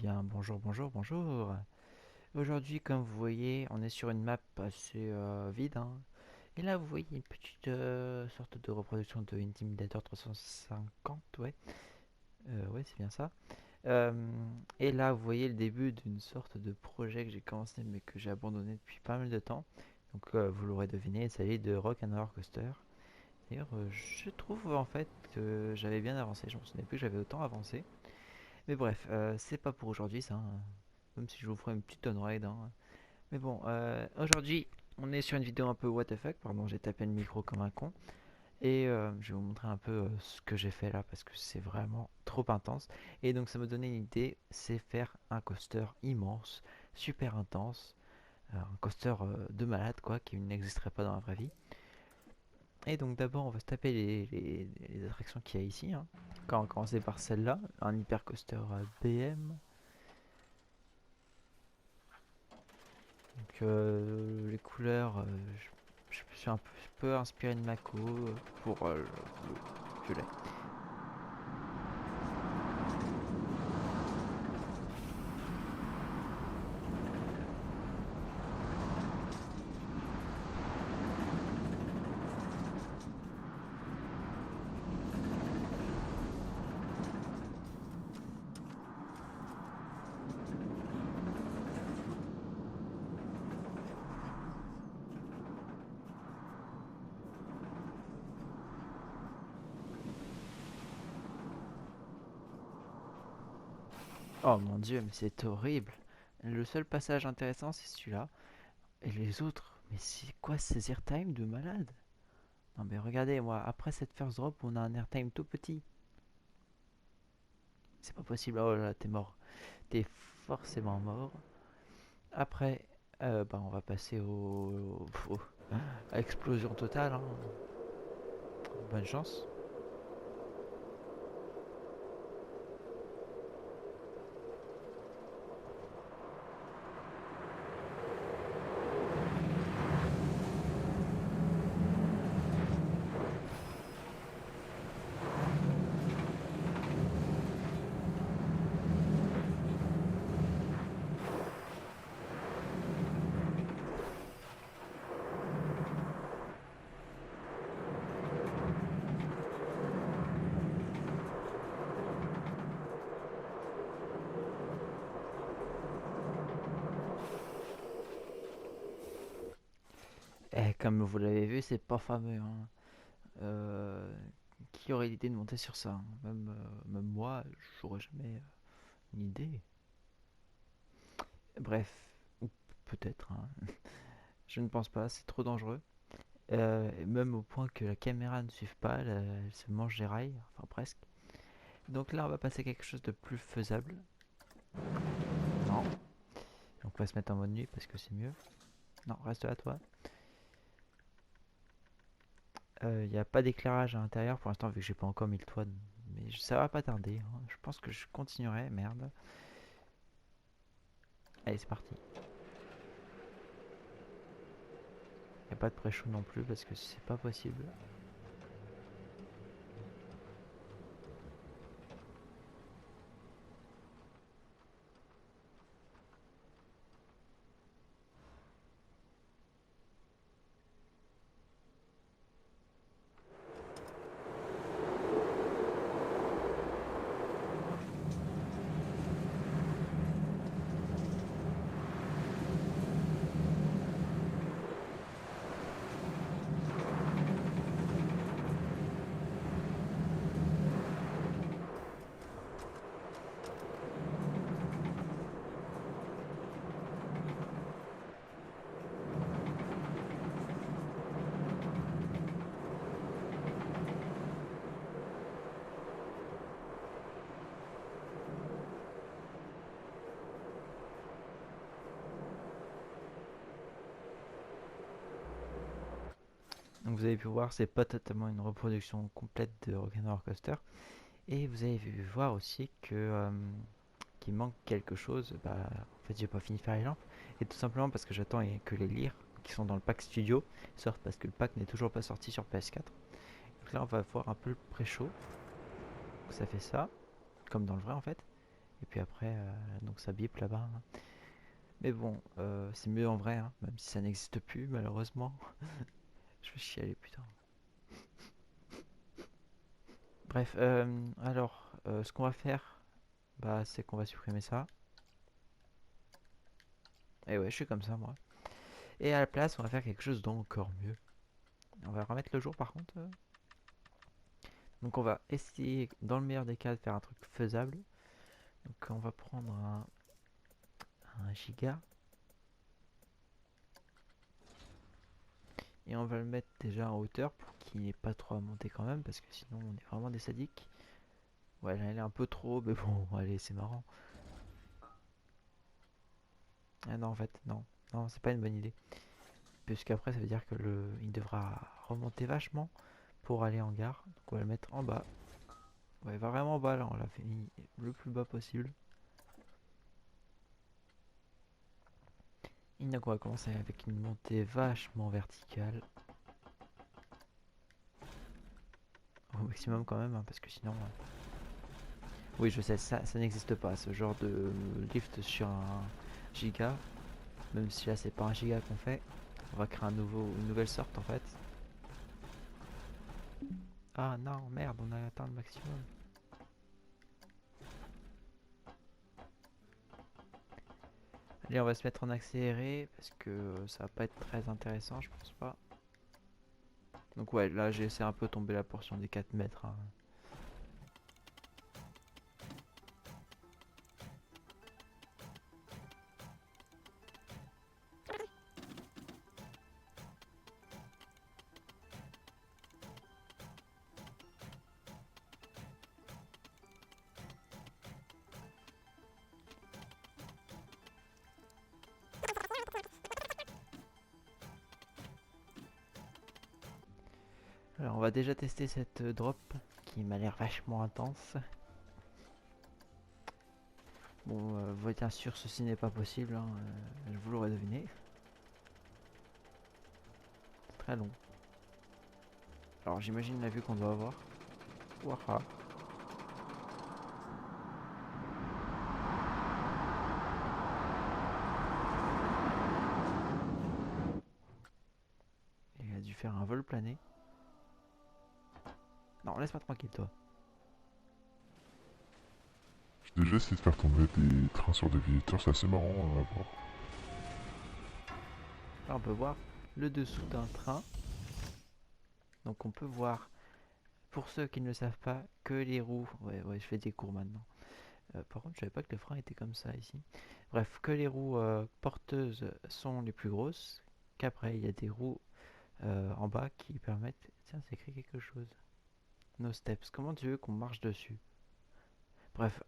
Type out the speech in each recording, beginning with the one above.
bien, bonjour, bonjour, bonjour. Aujourd'hui, comme vous voyez, on est sur une map assez vide, hein. Et là, vous voyez une petite sorte de reproduction de Intimidator 350, ouais. Ouais, c'est bien ça. Euh, et là, vous voyez le début d'une sorte de projet que j'ai commencé, mais que j'ai abandonné depuis pas mal de temps. Donc, vous l'aurez deviné, il s'agit de Rock and Roller Coaster. D'ailleurs, je trouve en fait que j'avais bien avancé. Je me souvenais plus que j'avais autant avancé. Mais bref, c'est pas pour aujourd'hui ça, hein. Même si je vous ferai une petite on-ride, hein. Mais bon, aujourd'hui, on est sur une vidéo un peu what the fuck. Pardon, j'ai tapé le micro comme un con. Et je vais vous montrer un peu ce que j'ai fait là parce que c'est vraiment trop intense. Et donc, ça me donnait une idée, c'est faire un coaster immense, super intense. Un coaster de malade, quoi, qui n'existerait pas dans la vraie vie. Et donc, d'abord, on va se taper les attractions qu'il y a ici, hein. Quand on va commencer par celle-là, un hyper coaster BM. Donc les couleurs, je me suis un peu inspiré de Mako pour le violet. Oh mon dieu, mais c'est horrible. Le seul passage intéressant c'est celui-là. Et les autres, mais c'est quoi ces airtime de malade? Non mais regardez moi, après cette first drop on a un airtime tout petit. C'est pas possible, oh là t'es mort. T'es forcément mort. Après, bah, on va passer à explosion totale, hein. Bonne chance. Et comme vous l'avez vu, c'est pas fameux, hein. Euh, qui aurait l'idée de monter sur ça, hein? Même moi, j'aurais jamais une idée. Bref, ou peut-être, hein. Je ne pense pas, c'est trop dangereux. Même au point que la caméra ne suive pas, elle se mange les rails, enfin presque. Donc là, on va passer à quelque chose de plus faisable. Non. Donc on va se mettre en mode nuit parce que c'est mieux. Non, reste là, toi. Il n'y a pas d'éclairage à l'intérieur pour l'instant, vu que j'ai pas encore mis le toit. Mais ça va pas tarder, hein. Je pense que je continuerai, merde. Allez, c'est parti. Il n'y a pas de pré-show non plus parce que c'est pas possible. Donc vous avez pu voir, c'est pas totalement une reproduction complète de Rock'n'Roller Coaster. Et vous avez pu voir aussi que qu'il manque quelque chose. Bah, en fait, j'ai pas fini de faire les lampes. Et tout simplement parce que j'attends que les lyres qui sont dans le pack studio sortent parce que le pack n'est toujours pas sorti sur PS4. Donc là, on va voir un peu le pré-show. Ça fait ça, comme dans le vrai en fait. Et puis après, donc ça bip là-bas, hein. Mais bon, c'est mieux en vrai, hein, même si ça n'existe plus, malheureusement. Je vais chialer, putain. Bref, alors, ce qu'on va faire, bah, c'est qu'on va supprimer ça. Et ouais, je suis comme ça, moi. Et à la place, on va faire quelque chose d'encore mieux. On va remettre le jour, par contre. Donc on va essayer, dans le meilleur des cas, de faire un truc faisable. Donc on va prendre un giga. Et on va le mettre déjà en hauteur pour qu'il n'ait pas trop à monter quand même. Parce que sinon, on est vraiment des sadiques. Ouais, là, il est un peu trop, mais bon, allez, c'est marrant. Ah non, en fait, non. Non, c'est pas une bonne idée. Puisqu'après, ça veut dire que il devra remonter vachement pour aller en gare. Donc on va le mettre en bas. Ouais, vraiment en bas, là, on l'a fait mis le plus bas possible. Et donc on va commencer avec une montée vachement verticale. Au maximum quand même, hein, parce que sinon... Oui, je sais, ça n'existe pas, ce genre de lift sur un giga. Même si là, c'est pas un giga qu'on fait. On va créer une nouvelle sorte, en fait. Ah non, merde, on a atteint le maximum. Allez, on va se mettre en accéléré, parce que ça va pas être très intéressant, je pense pas. Donc ouais, là, j'ai laissé un peu tomber la portion des 4 mètres, hein. Alors, on va déjà tester cette drop, qui m'a l'air vachement intense. Bon, bien sûr, ceci n'est pas possible, hein, vous l'aurez deviné. C'est très long. Alors, j'imagine la vue qu'on doit avoir. Ouah. Il a dû faire un vol plané. Non, laisse-moi tranquille, toi. J'ai déjà essayé de faire tomber des trains sur des visiteurs, c'est assez marrant à voir. Là, on peut voir le dessous d'un train. Donc, on peut voir, pour ceux qui ne le savent pas, que les roues... Ouais, je fais des cours maintenant. Par contre, je savais pas que les freins étaient comme ça ici. Bref, que les roues porteuses sont les plus grosses. Qu'après, il y a des roues en bas qui permettent... Tiens, c'est écrit quelque chose. No steps. Comment tu veux qu'on marche dessus? Bref,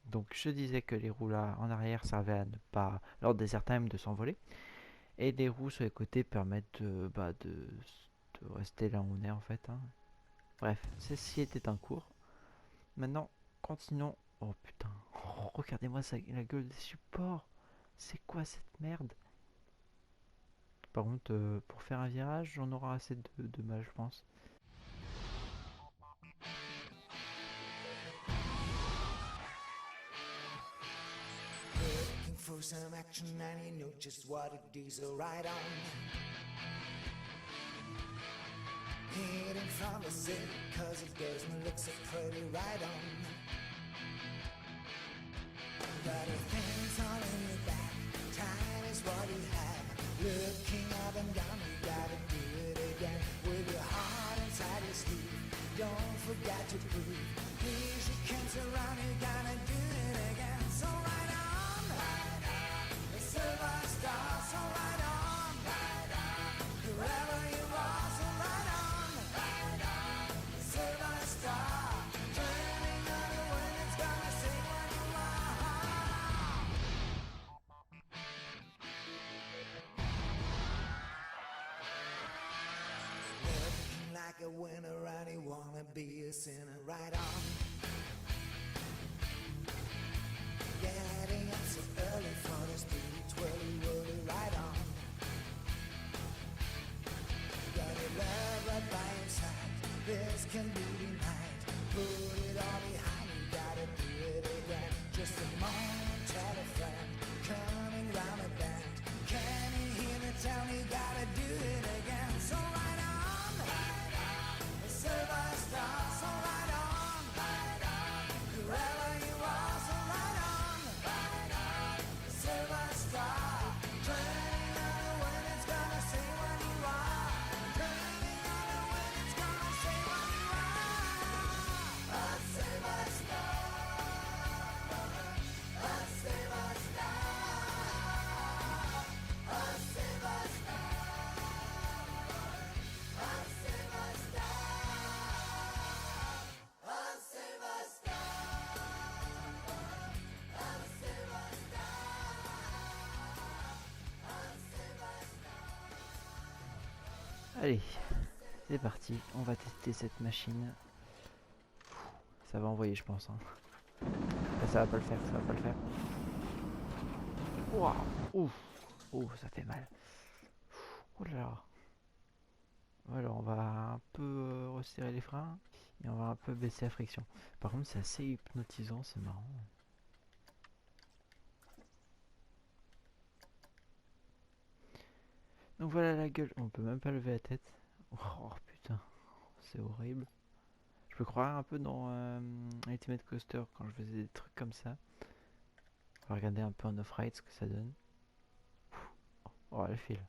donc je disais que les roues là en arrière servaient à ne pas, lors des airtime, de s'envoler. Et les roues sur les côtés permettent de rester là où on est en fait, hein. Bref, ceci était un cours. Maintenant, continuons. Oh putain, oh, regardez-moi ça, la gueule des supports. C'est quoi cette merde? Par contre, pour faire un virage, on aura assez de mal, je pense. Looking for some action and you know just what it is, so right on. Hiding from the city cause it doesn't look so pretty, right on. Got your things all in your back, time is what you have. Looking up and down, you gotta do it again. With your heart inside your sleeve, don't forget to breathe. Please, you can't surround, you gotta do it again. So right on, the silver star, so right on, wherever you are, so right on, the silver star, turning on the wind, it's gonna say what you are. Looking like a winner and you wanna be a sinner, right on. Getting up so early for the spiritually worthy, right on. Got your love right by your side, this can be denied. Put it all behind you, Allez, c'est parti, on va tester cette machine. Ça va envoyer, je pense. Hein. Ah, ça va pas le faire, ça va pas le faire. Waouh, ouf, ouf, ça fait mal. Oh là là. Alors on va un peu resserrer les freins et on va un peu baisser la friction. Par contre c'est assez hypnotisant, c'est marrant. Donc voilà la gueule, on peut même pas lever la tête. Oh putain, c'est horrible. Je peux croire un peu dans Ultimate Coaster quand je faisais des trucs comme ça. On va regarder un peu en off-ride ce que ça donne. Oh le fil.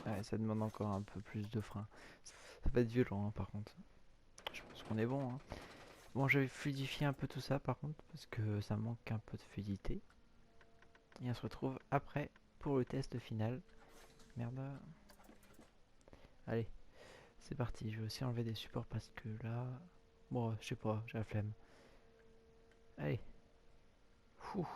Ouais, ça demande encore un peu plus de frein. Ça va être violent hein, par contre. Je pense qu'on est bon. Hein. Bon, je vais fluidifier un peu tout ça par contre parce que ça manque un peu de fluidité. Et on se retrouve après pour le test final. Merde. Allez, c'est parti. Je vais aussi enlever des supports parce que là... Bon, je sais pas, j'ai la flemme. Allez. Fou.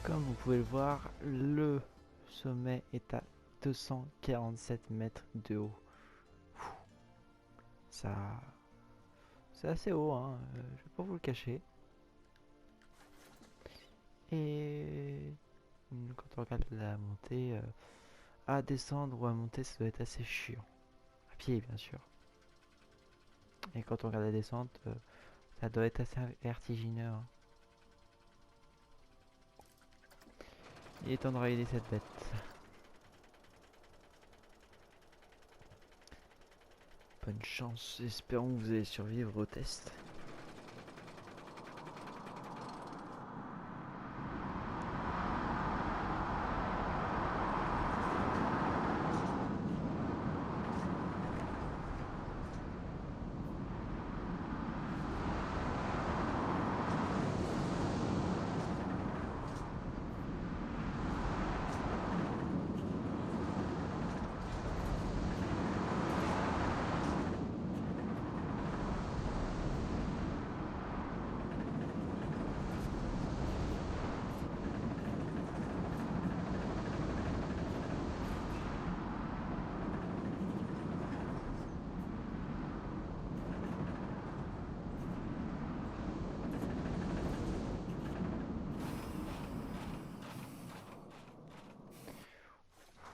Comme vous pouvez le voir, le sommet est à 247 mètres de haut. Ça, c'est assez haut, hein, je vais pas vous le cacher. Et quand on regarde la montée, à descendre ou à monter, ça doit être assez chiant. À pied, bien sûr. Et quand on regarde la descente, ça doit être assez vertigineux. Hein. Il est temps de rider cette bête. Bonne chance, espérons que vous allez survivre au test.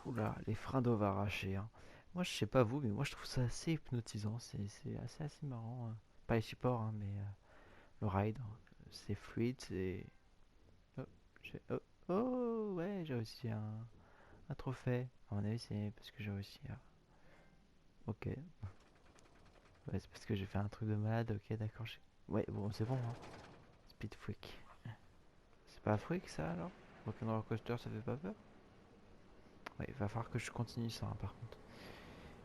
Oula, les freins doivent arracher. Hein. Moi, je sais pas vous, mais moi, je trouve ça assez hypnotisant. C'est assez marrant. Hein. Pas les supports, hein, mais le ride. Hein. C'est fluide, c'est... Oh, oh, oh, ouais, j'ai réussi un trophée. À mon avis, c'est parce que j'ai réussi à... Ok. Ouais, c'est parce que j'ai fait un truc de malade. Ok, d'accord. Ouais, bon, c'est bon. Hein. Speed Freak. C'est pas freak, ça, alors? Rock'n'Roller Coaster, ça fait pas peur? Ouais, il va falloir que je continue ça, hein, par contre.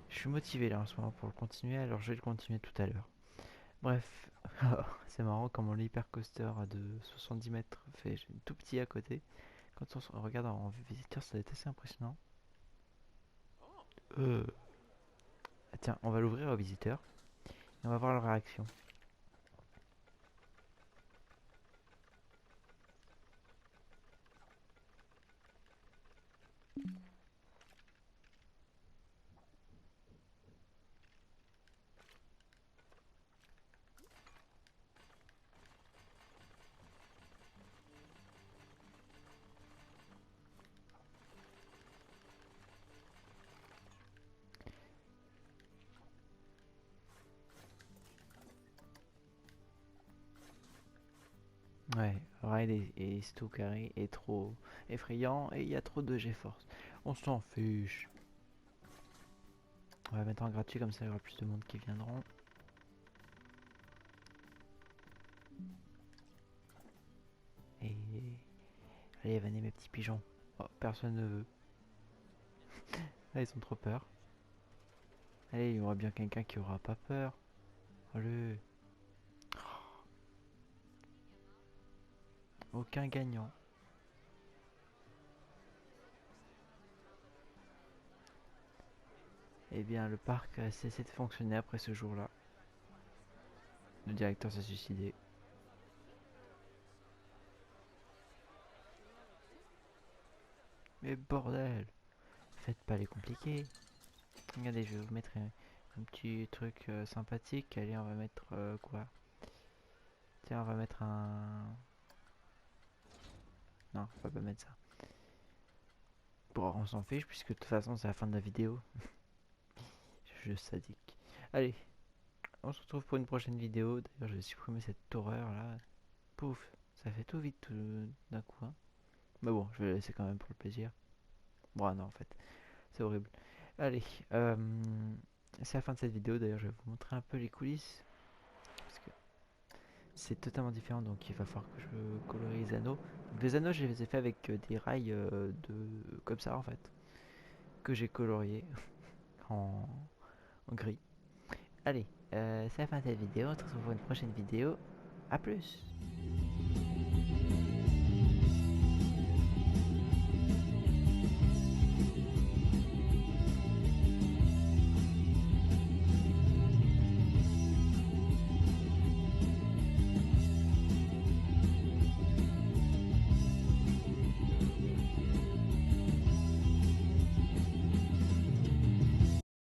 Je suis motivé là en ce moment pour le continuer, alors je vais le continuer tout à l'heure. Bref, c'est marrant comment l'hypercoaster de 70 mètres fait tout petit à côté. Quand on regarde en vue visiteur, ça va être assez impressionnant. Euh... Ah, tiens, on va l'ouvrir aux visiteurs et on va voir leur réaction. Ouais, Ride est tout carré est trop effrayant et il y a trop de GeForce. On s'en fiche. On va mettre en gratuit comme ça il y aura plus de monde qui viendront. Et allez, venez mes petits pigeons. Oh, personne ne veut. Là, ils ont trop peur. Allez, il y aura bien quelqu'un qui aura pas peur. Allez, aucun gagnant. Eh bien, le parc a cessé de fonctionner après ce jour-là. Le directeur s'est suicidé. Mais bordel, faites pas les compliqués. Regardez, je vais vous mettre un petit truc sympathique. Allez, on va mettre quoi? Tiens, on va mettre un... Non, on va pas mettre ça. Bon, on s'en fiche puisque de toute façon c'est la fin de la vidéo. Je suis sadique. Allez, on se retrouve pour une prochaine vidéo. D'ailleurs, je vais supprimer cette horreur là. Pouf, ça fait tout vite tout d'un coup. Hein. Mais bon, je vais le laisser quand même pour le plaisir. Bon, non, en fait, c'est horrible. Allez, c'est la fin de cette vidéo. D'ailleurs, je vais vous montrer un peu les coulisses. Parce que c'est totalement différent, donc il va falloir que je colorie les anneaux. Donc, les anneaux, je les ai fait avec des rails comme ça en fait, que j'ai colorié en, en gris. Allez, c'est la fin de cette vidéo. On se retrouve pour une prochaine vidéo. A plus!